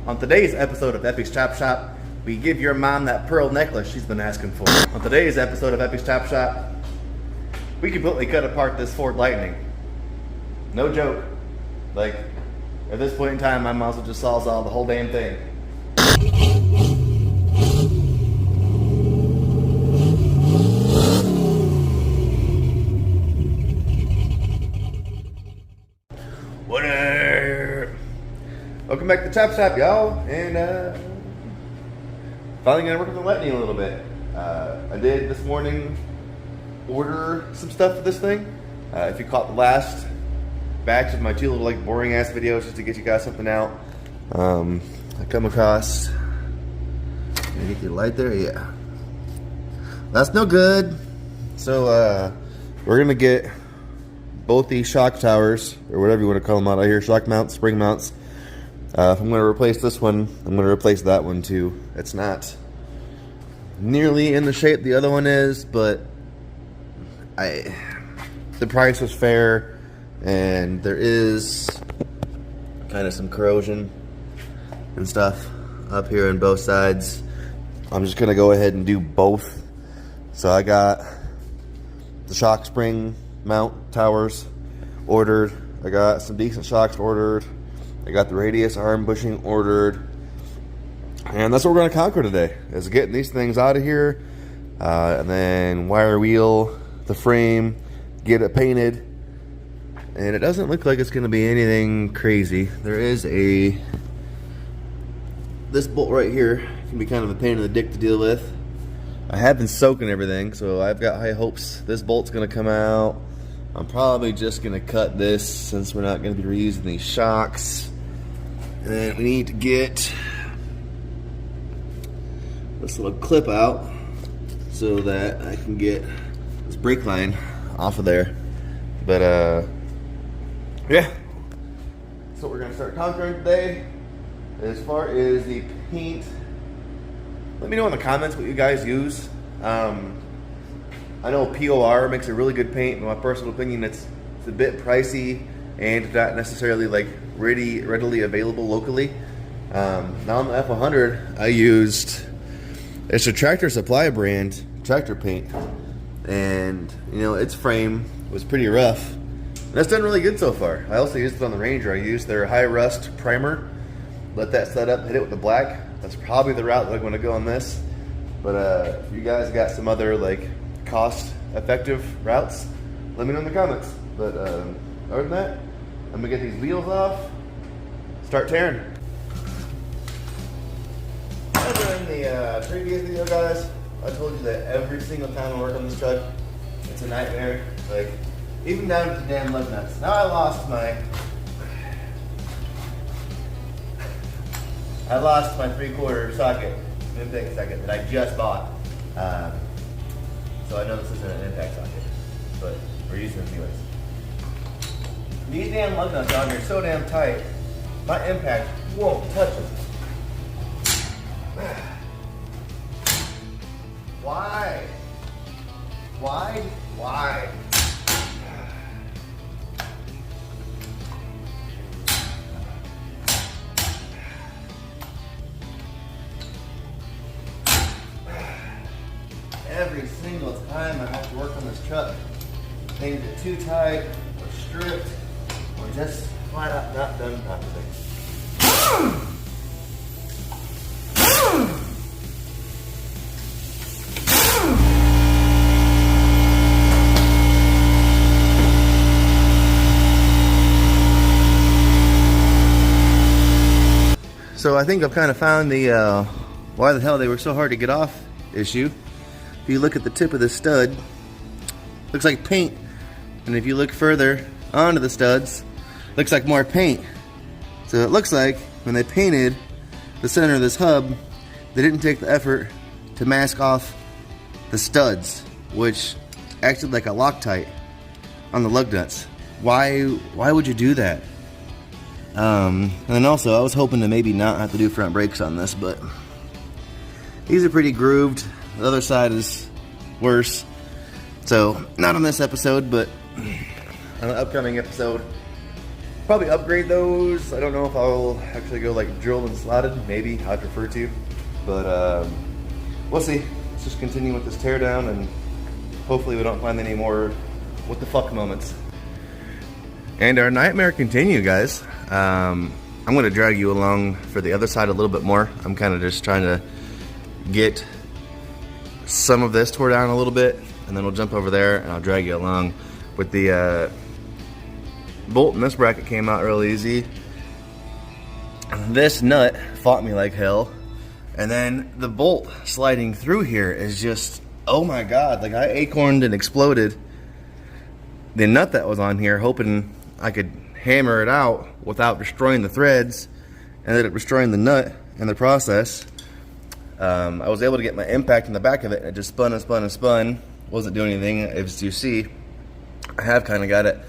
On today's episode of Eppy's Chop Shop, we give your mom that pearl necklace she's been asking for. On today's episode of Eppy's Chop Shop, we completely cut apart this Ford Lightning. No joke. Like, at this point in time, my mom will just sawzall the whole damn thing. What up? Welcome back to the Chop Shop, y'all. And finally gonna work on the Lightning a little bit. I did this morning order some stuff for this thing. If you caught the last batch of my two little like boring ass videos just to get you guys something out, I come across. Can I get your light there? Yeah. That's no good. So we're gonna get both these shock towers, or whatever you want to call them out here, shock mounts, spring mounts. If I'm going to replace this one, I'm going to replace that one too. It's not nearly in the shape the other one is, but the price was fair, and there is kind of some corrosion and stuff up here on both sides. I'm just going to go ahead and do both. So I got the shock spring mount towers ordered. I got some decent shocks ordered. I got the radius arm bushing ordered. And that's what we're going to conquer today, is getting these things out of here, and then wire wheel the frame, get it painted. And it doesn't look like it's going to be anything crazy. There is this bolt right here can be kind of a pain in the dick to deal with. I have been soaking everything, so I've got high hopes this bolt's going to come out. I'm probably just going to cut this since we're not going to be reusing these shocks. And we need to get this little clip out so that I can get this brake line off of there. But yeah, that's what we're going to start conquering today. As far as the paint, let me know in the comments what you guys use. I know POR makes a really good paint. In my personal opinion, it's a bit pricey and not necessarily like readily available locally. Now on the F100, I used, it's a Tractor Supply brand tractor paint, and you know, its frame was pretty rough, and that's done really good so far. I also used it on the Ranger. I used their high rust primer, let that set up, hit it with the black. That's probably the route that I'm going to go on this. But if you guys got some other like cost-effective routes, let me know in the comments. But other than that, I'm gonna get these wheels off, start tearing. Remember in the previous video, guys, I told you that every single time I work on this truck, it's a nightmare. Like, even down to the damn lug nuts. Now I lost my 3/4 socket, impact socket that I just bought. So I know this isn't an impact socket, but we're using it anyways. These damn lug nuts on here are so damn tight, my impact won't touch them. Why? Why? Why? Every single time I have to work on this truck, things are too tight, or stripped, or just flat out not done properly. So I think I've kind of found the why the hell they were so hard to get off issue. If you look at the tip of the stud, looks like paint. And if you look further onto the studs, looks like more paint. So it looks like when they painted the center of this hub, they didn't take the effort to mask off the studs, which acted like a Loctite on the lug nuts. Why would you do that? And then also, I was hoping to maybe not have to do front brakes on this, but these are pretty grooved. The other side is worse. So, not on this episode, but on an upcoming episode, Probably upgrade those. I don't know if I'll actually go like drilled and slotted. Maybe I'd prefer to, but we'll see. Let's just continue with this tear down, and hopefully we don't find any more what the fuck moments. And our nightmare continue, guys. I'm gonna drag you along for the other side a little bit more. I'm kind of just trying to get some of this tore down a little bit, and then we'll jump over there and I'll drag you along with the bolt in this bracket. Came out real easy. This nut fought me like hell, and then the bolt sliding through here is just, oh my god, like I acorned and exploded the nut that was on here, hoping I could hammer it out without destroying the threads, and ended up destroying the nut in the process. I was able to get my impact in the back of it, and it just spun and spun and spun. Wasn't doing anything. As you see, I have kind of got it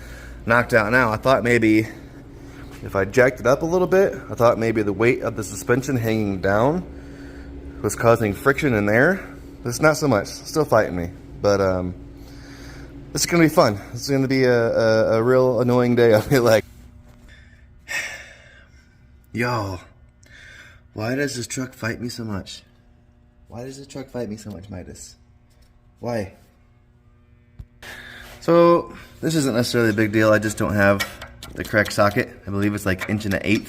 knocked out now. I thought maybe if I jacked it up a little bit, I thought maybe the weight of the suspension hanging down was causing friction in there. It's not so much. It's still fighting me, but this is gonna be fun. It's gonna be a real annoying day, I feel like. Y'all, why does this truck fight me so much? Why does this truck fight me so much, Midas? Why? So, this isn't necessarily a big deal. I just don't have the correct socket. I believe it's like 1/8",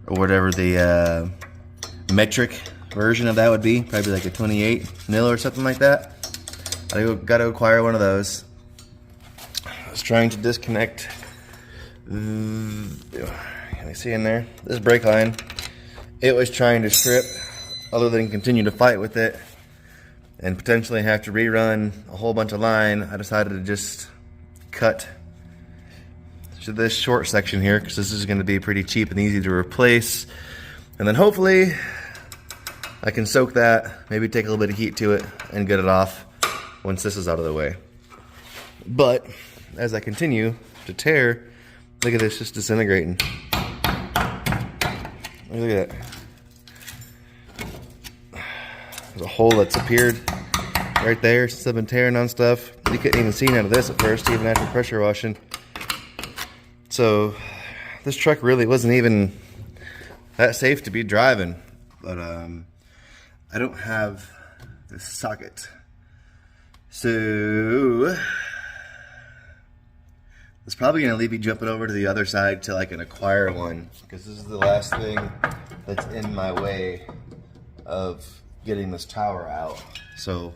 or whatever the metric version of that would be. Probably like a 28 mil or something like that. I gotta acquire one of those. I was trying to disconnect, can you see in there? This brake line. It was trying to strip, other than continue to fight with it and potentially have to rerun a whole bunch of line. I decided to just cut to this short section here, because this is going to be pretty cheap and easy to replace. And then hopefully I can soak that, maybe take a little bit of heat to it and get it off once this is out of the way. But as I continue to tear, look at this just disintegrating. Look at that. There's a hole that's appeared right there since I've been tearing on stuff. You couldn't even see none of this at first, even after pressure washing. So this truck really wasn't even that safe to be driving. But I don't have the socket. So it's probably going to leave me jumping over to the other side till I can acquire one, because this is the last thing that's in my way of getting this tower out. So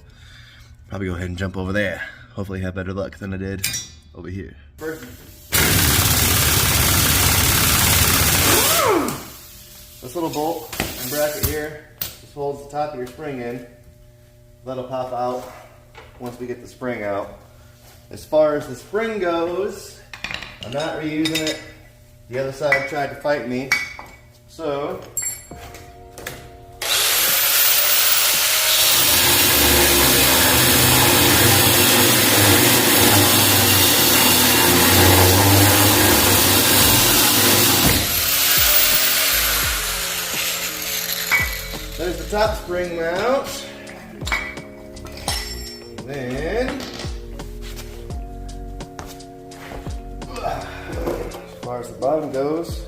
probably go ahead and jump over there. Hopefully have better luck than I did over here. This little bolt and bracket here just holds the top of your spring in. That'll pop out once we get the spring out. As far as the spring goes, I'm not reusing it. The other side tried to fight me. So there's the top spring mount. Then as far as the bottom goes,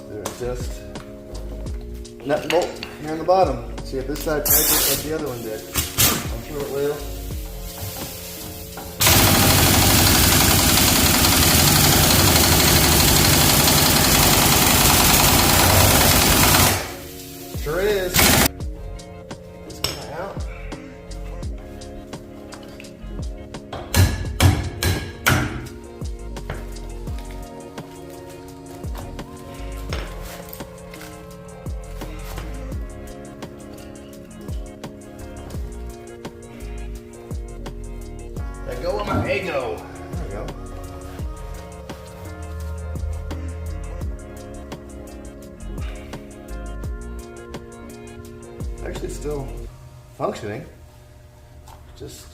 there's just nut and bolt here on the bottom. See if this side tightens like the other one did. I'm sure it will. Sure is. This guy out. Let go of my ego. There we go. Actually still functioning, just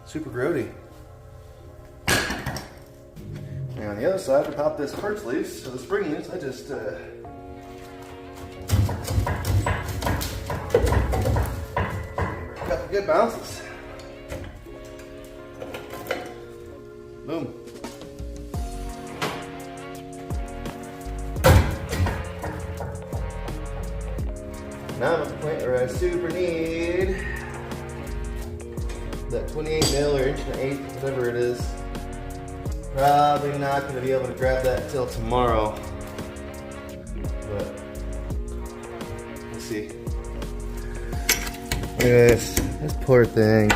super grody. And on the other side, to pop this perch loose, so the spring loose, I just got the good bounces. Boom. Now I'm at the point where I super need that 28 mil or 1/8, whatever it is. Probably not going to be able to grab that till tomorrow. But let's see. Look at this poor thing.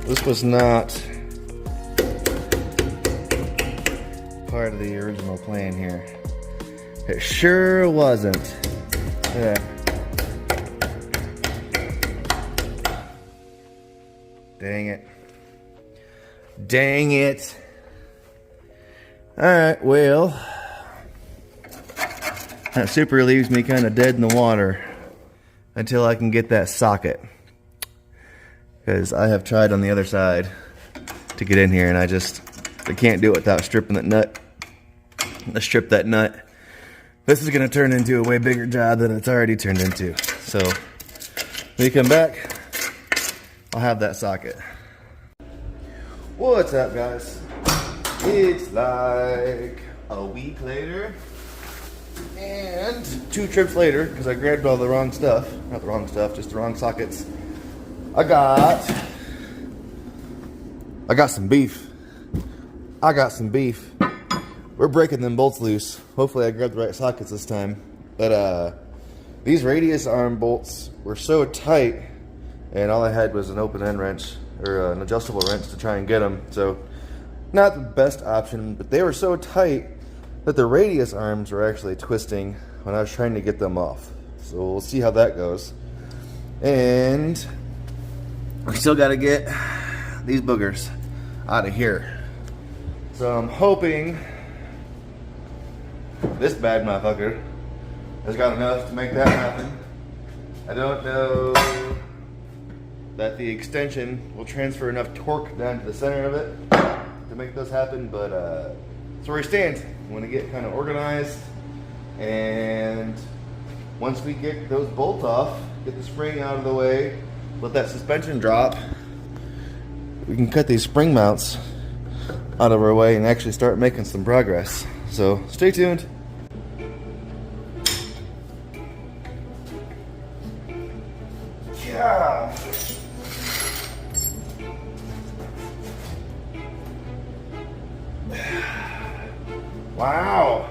This was not part of the original plan here. It sure wasn't. Yeah. Dang it. Dang it. Alright, well, that super leaves me kind of dead in the water until I can get that socket. Because I have tried on the other side to get in here and I can't do it without stripping that nut. Let's strip that nut. This is going to turn into a way bigger job than it's already turned into. So, when you come back, I'll have that socket. What's up, guys? It's like a week later and 2 trips later because I grabbed all the wrong stuff. Not the wrong stuff, just the wrong sockets. I got some beef. We're breaking them bolts loose. Hopefully I grabbed the right sockets this time. But these radius arm bolts were so tight, and all I had was an open end wrench or an adjustable wrench to try and get them. So not the best option, but they were so tight that the radius arms were actually twisting when I was trying to get them off. So we'll see how that goes. And we still got to get these boogers out of here. So I'm hoping this bad motherfucker has got enough to make that happen. I don't know that the extension will transfer enough torque down to the center of it to make this happen, but that's where we stand. I want to get kind of organized, and once we get those bolts off, get the spring out of the way, let that suspension drop, we can cut these spring mounts out of our way and actually start making some progress. So stay tuned. Yeah. Wow.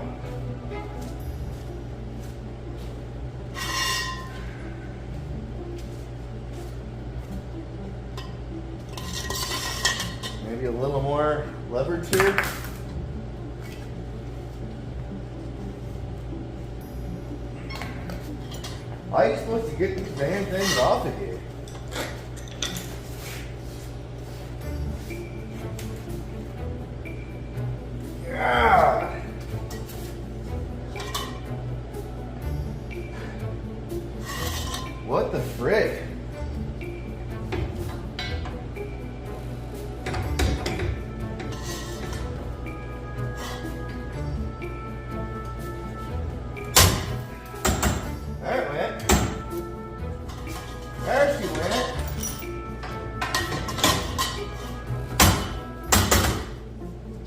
Maybe a little more leverage here. How are you supposed to get these damn things off of here? God. What the frick? There it went. There she went.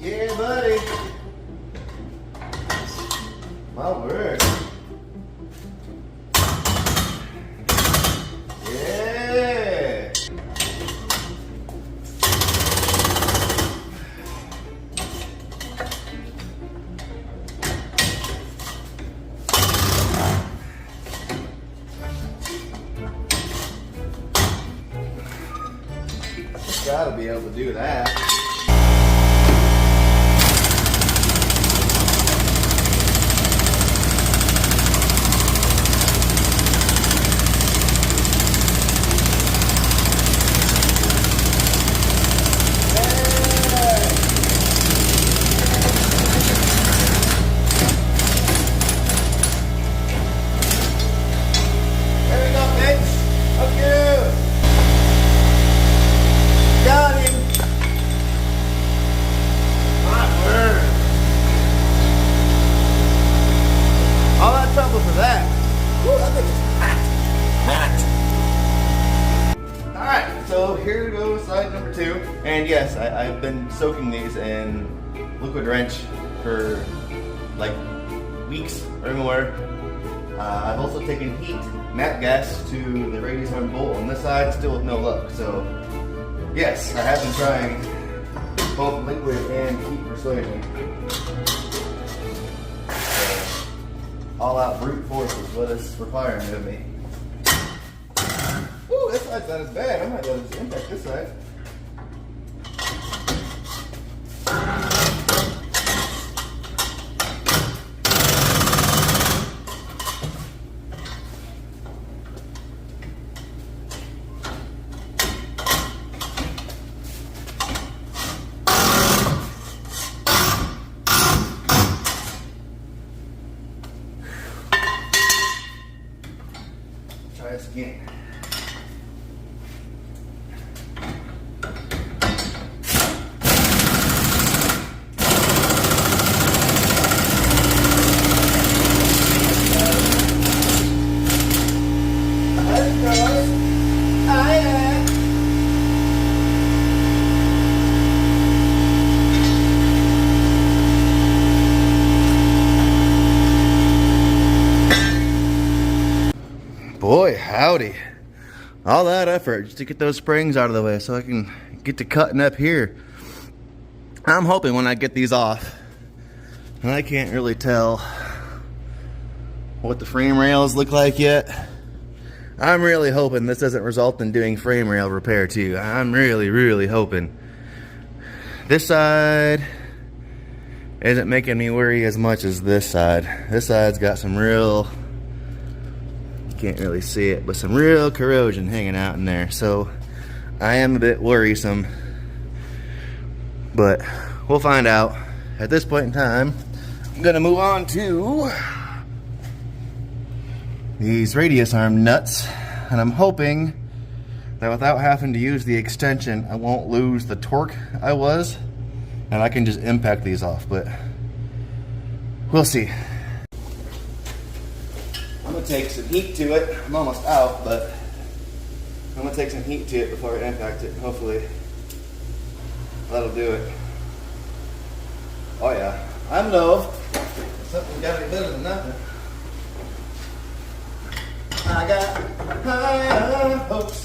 Yeah, buddy. My word. Yeah. Gotta be able to do that. There we go, bitch. Fuck you. Got him. And yes, I've been soaking these in liquid wrench for like weeks or more. I've also taken heat, nat gas to the radius arm bolt on this side, still with no luck. So yes, I have been trying both liquid and heat persuasion. All out brute force is what it's requiring of me. Ooh, this side's not as bad. I might be able to just impact this side. Try this again. Boy, howdy. All that effort just to get those springs out of the way so I can get to cutting up here. I'm hoping when I get these off, and I can't really tell what the frame rails look like yet. I'm really hoping this doesn't result in doing frame rail repair too. I'm really hoping. This side isn't making me worry as much as this side. This side's got some real, can't really see it, but some real corrosion hanging out in there. So I am a bit worrisome, but we'll find out. At this point in time, I'm gonna move on to these radius arm nuts, and I'm hoping that without having to use the extension, I won't lose the torque I was, and I can just impact these off, but we'll see. I'm gonna take some heat to it. I'm almost out, but I'm gonna take some heat to it before I impact it. Hopefully that'll do it. Oh yeah, I know something's gotta be better than nothing. I got high hopes.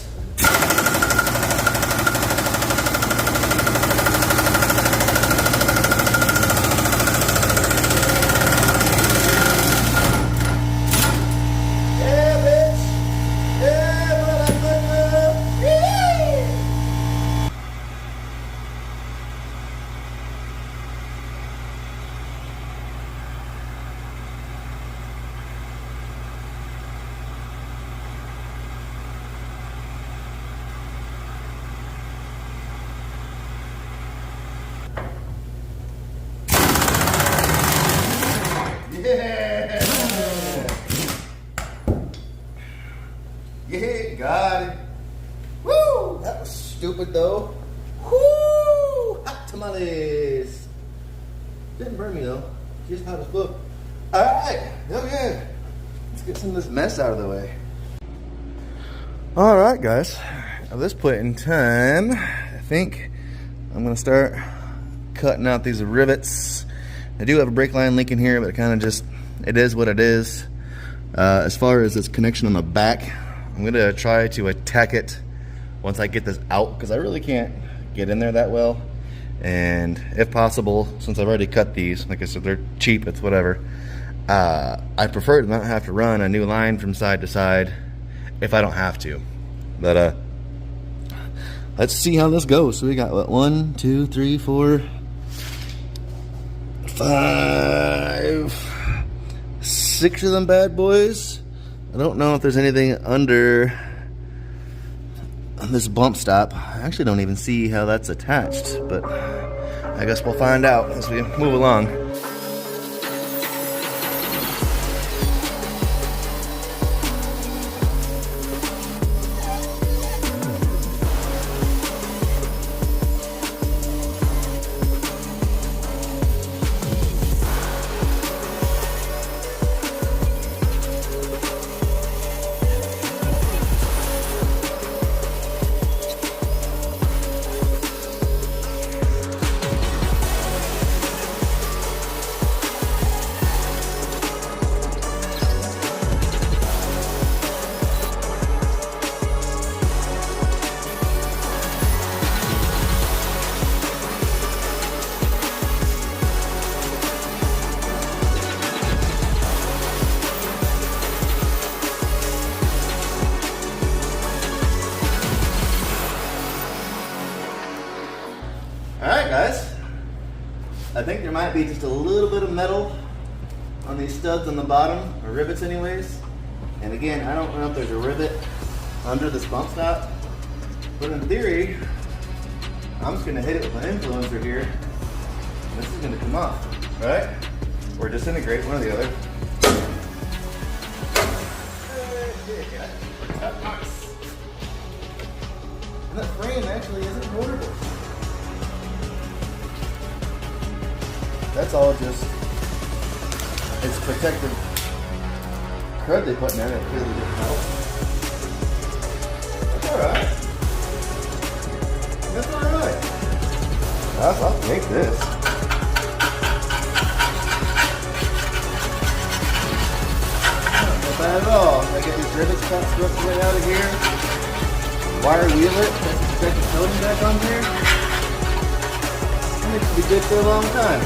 Yeah, got it. Woo! That was stupid though. Woo! Hot tamales. Didn't burn me though. Just hot as book. Alright, okay. Let's get some of this mess out of the way. Alright guys. At this point in time, I think I'm gonna start cutting out these rivets. I do have a brake line link in here, but it kind of just, it is what it is. As far as this connection on the back, I'm gonna try to attack it once I get this out, because I really can't get in there that well. And if possible, since I've already cut these, like I said, they're cheap, it's whatever. I prefer to not have to run a new line from side to side if I don't have to. But let's see how this goes. So we got what, 1, 2, 3, 4, 5, 6 of them bad boys. I don't know if there's anything under this bump stop. I actually don't even see how that's attached, but I guess we'll find out as we move along. Alright guys, I think there might be just a little bit of metal on these studs on the bottom, or rivets anyways. And again, I don't know if there's a rivet under this bump stop, but in theory, I'm just gonna hit it with my influencer here, and this is gonna come off, right? Or disintegrate, one or the other. Nice. And that frame actually isn't horrible. That's all just, it's protective crud they put in there. It really didn't help. That's alright. That's alright. I'll take this. Not bad at all. I get these rivets cut stripped right out of here. Wire wheel it, put the protective coating back on here. And it should be good for a long time.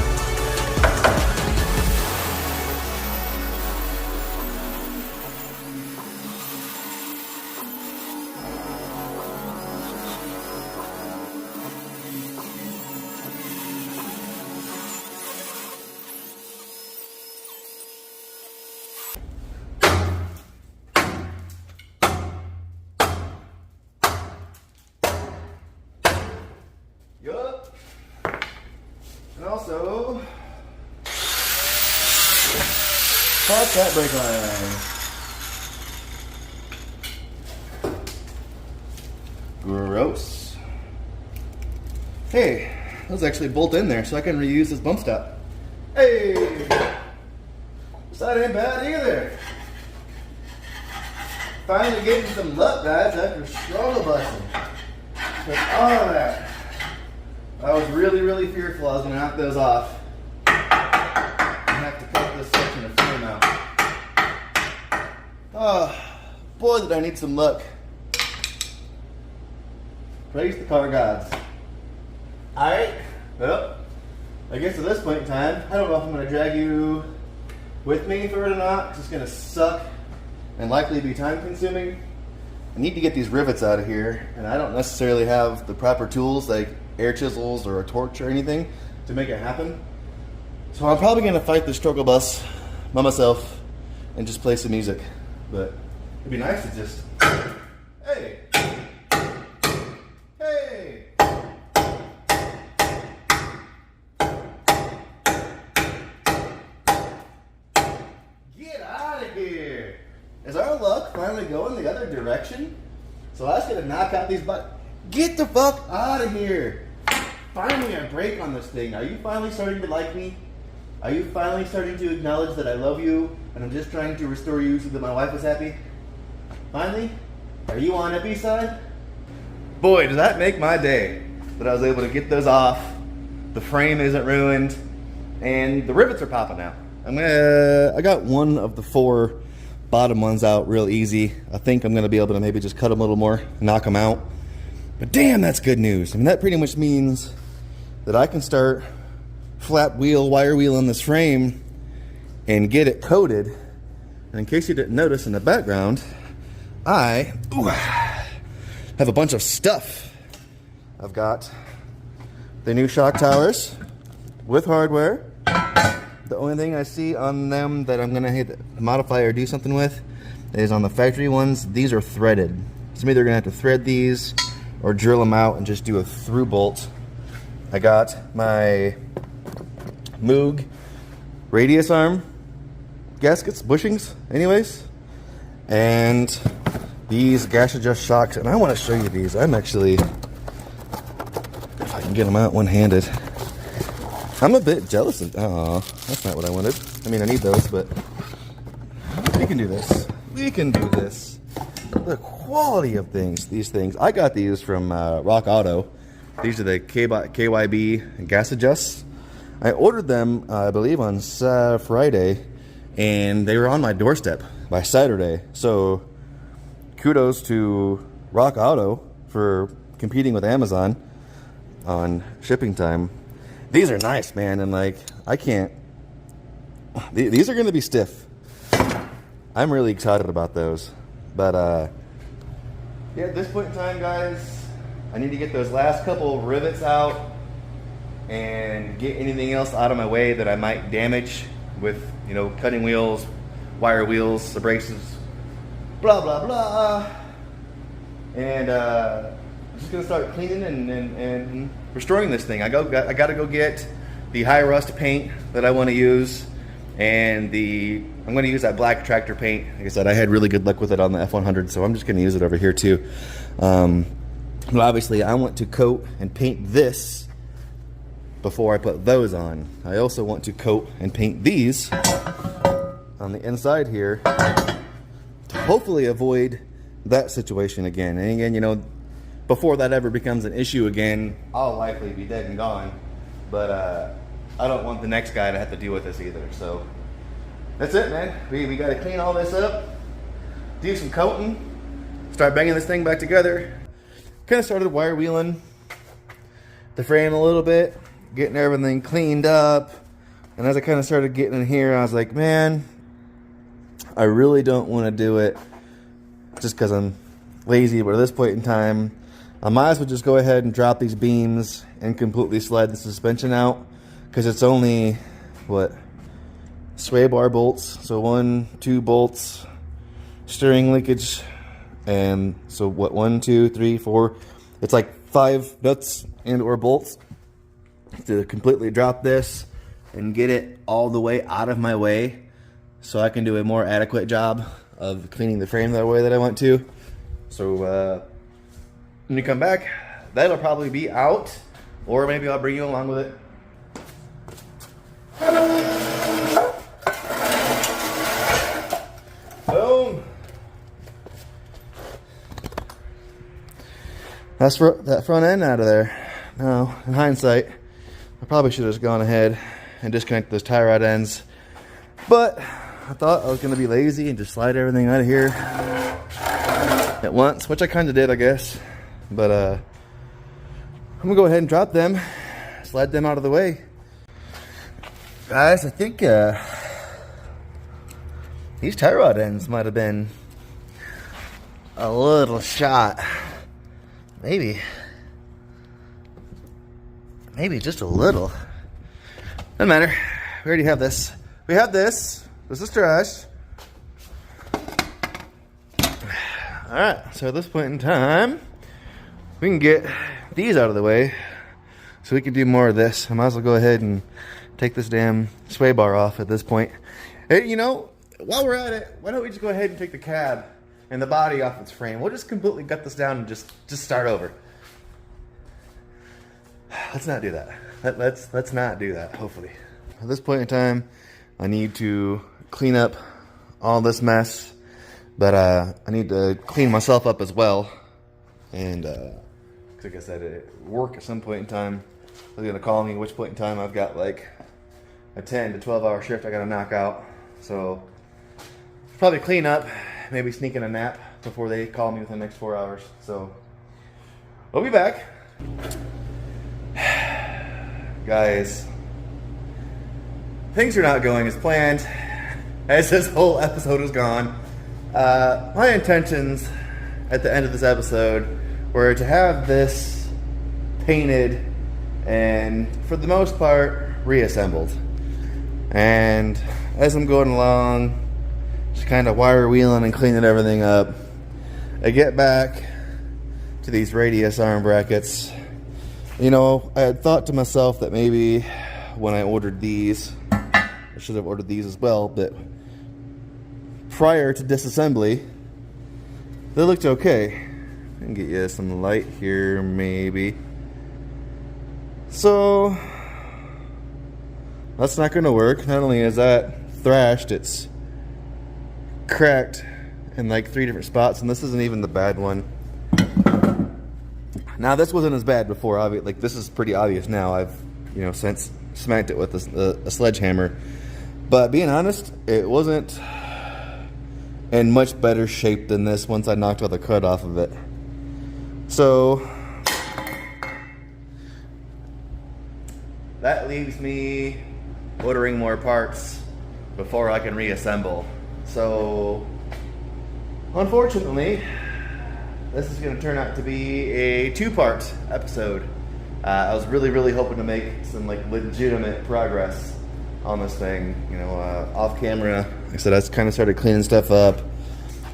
Yup. And also, pop that brake line. Gross. Hey, those actually bolt in there so I can reuse this bump stop. Hey! That ain't bad either. Finally getting some luck, guys, after struggle busting. With all of that. I was really fearful I was going to knock those off and have to cut this section of frame out. Oh, boy, did I need some luck. Praise the car gods. Alright, well, I guess at this point in time, I don't know if I'm going to drag you with me for it or not, because it's going to suck and likely be time consuming. I need to get these rivets out of here, and I don't necessarily have the proper tools like air chisels or a torch or anything to make it happen. So I'm probably going to fight the struggle bus by myself and just play some music. But it'd be nice to just, hey, hey. Get out of here. Is our luck finally going the other direction? So I was going to knock out these buttons. Get the fuck out of here. Finally a break on this thing. Are you finally starting to like me? Are you finally starting to acknowledge that I love you and I'm just trying to restore you so that my wife is happy? Finally? Are you on Eppy's side? Boy, does that make my day that I was able to get those off. The frame isn't ruined and the rivets are popping out. I got one of the 4 bottom ones out real easy. I think I'm gonna be able to maybe just cut them a little more, knock them out. But damn, that's good news. I mean, that pretty much means that I can start flat wheel, wire wheel on this frame and get it coated. And in case you didn't notice in the background, I have a bunch of stuff. I've got the new shock towers with hardware. The only thing I see on them that I'm gonna hit modify or do something with is on the factory ones, these are threaded. So maybe they're gonna have to thread these or drill them out and just do a through bolt. I got my Moog radius arm gaskets, bushings anyways, and these gas adjust shocks, and I want to show you these. I'm actually, if I can get them out one-handed, I'm a bit jealous of, oh, that's not what I wanted. I mean, I need those, but we can do this. We can do this. The quality of these things. I got these from Rock Auto. These are the KYB gas adjusts. I ordered them, I believe, on Friday, and they were on my doorstep by Saturday. So kudos to Rock Auto for competing with Amazon on shipping time. These are nice, man, and like, I can't, these are going to be stiff. I'm really excited about those. But yeah, at this point in time, guys, I need to get those last couple rivets out and get anything else out of my way that I might damage with, you know, cutting wheels, wire wheels, abrasives, blah, blah, blah. And I'm just gonna start cleaning and restoring this thing. I gotta go get the high rust paint that I want to use, and I'm gonna use that black tractor paint. Like I said, I had really good luck with it on the F100, so I'm just gonna use it over here too. But obviously I want to coat and paint this before I put those on. I also want to coat and paint these on the inside here to hopefully avoid that situation again. And again, you know, before that ever becomes an issue again, I'll likely be dead and gone. But I don't want the next guy to have to deal with this either. So that's it, man. We got to clean all this up, do some coating, start banging this thing back together. Kind of started wire wheeling the frame a little bit, getting everything cleaned up. And as I kind of started getting in here, I was like, man, I really don't want to do it just because I'm lazy. But at this point in time, I might as well just go ahead and drop these beams and completely slide the suspension out, because it's only, what, sway bar bolts. So 1, 2 bolts, steering linkage. And so what, 1, 2, 3, 4, it's like 5 nuts and or bolts to completely drop this and get it all the way out of my way so I can do a more adequate job of cleaning the frame that way that I want to. So when you come back, that'll probably be out, or maybe I'll bring you along with it. Boom. That's that front end out of there. Now, in hindsight, I probably should have just gone ahead and disconnected those tie rod ends. But I thought I was going to be lazy and just slide everything out of here at once, which I kind of did, I guess. But I'm going to go ahead and drop them, slide them out of the way. Guys, I think these tie rod ends might have been a little shot. Maybe just a little. Doesn't matter. We already have this. We have this. This is trash. Alright, so at this point in time, we can get these out of the way so we can do more of this. I might as well go ahead and take this damn sway bar off at this point. Hey, you know, while we're at it, why don't we just go ahead and take the cab and the body off its frame. We'll just completely gut this down and just start over. Let's not do that. Let's not do that, hopefully. At this point in time, I need to clean up all this mess, but I need to clean myself up as well. And like I said, at work at some point in time, they're gonna call me, which point in time I've got like a 10 to 12 hour shift I gotta knock out. So probably clean up, maybe sneak in a nap before they call me within the next 4 hours. So we'll be back. Guys, things are not going as planned as this whole episode has gone. My intentions at the end of this episode were to have this painted and, for the most part, reassembled. And as I'm going along, just kind of wire wheeling and cleaning everything up, I get back to these radius arm brackets. You know, I had thought to myself that maybe when I ordered these, I should have ordered these as well, but prior to disassembly, they looked okay. I can get you some light here, maybe. So that's not going to work. Not only is that thrashed, it's cracked in like 3 different spots, and this isn't even the bad one. Now this wasn't as bad before. Like, this is pretty obvious now. I've, you know, since smacked it with a sledgehammer. But being honest, it wasn't in much better shape than this once I knocked all the crud off of it. So that leaves me ordering more parts before I can reassemble. So unfortunately, this is going to turn out to be a 2-part episode. I was really hoping to make some like legitimate progress on this thing, you know, off camera. Like I said, I kind of started cleaning stuff up.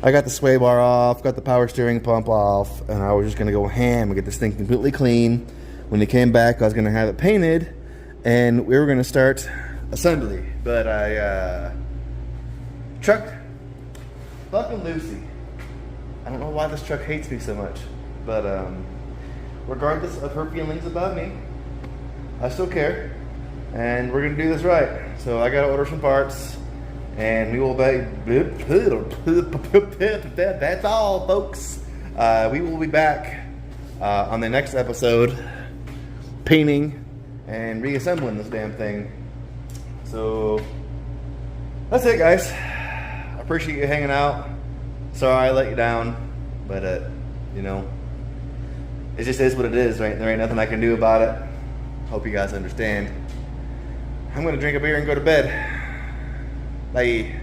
I got the sway bar off, got the power steering pump off, and I was just gonna go ham and get this thing completely clean. When they came back, I was gonna have it painted, and we were gonna start assembly. But I truck fucking Lucy. I don't know why this truck hates me so much, but regardless of her feelings about me, I still care, and we're gonna do this right. So I gotta order some parts, and we will be. That's all, folks. We will be back on the next episode, painting and reassembling this damn thing. So that's it, guys. I appreciate you hanging out. Sorry I let you down, but you know, it just is what it is, right? There ain't nothing I can do about it. Hope you guys understand. I'm gonna drink a beer and go to bed. Bye.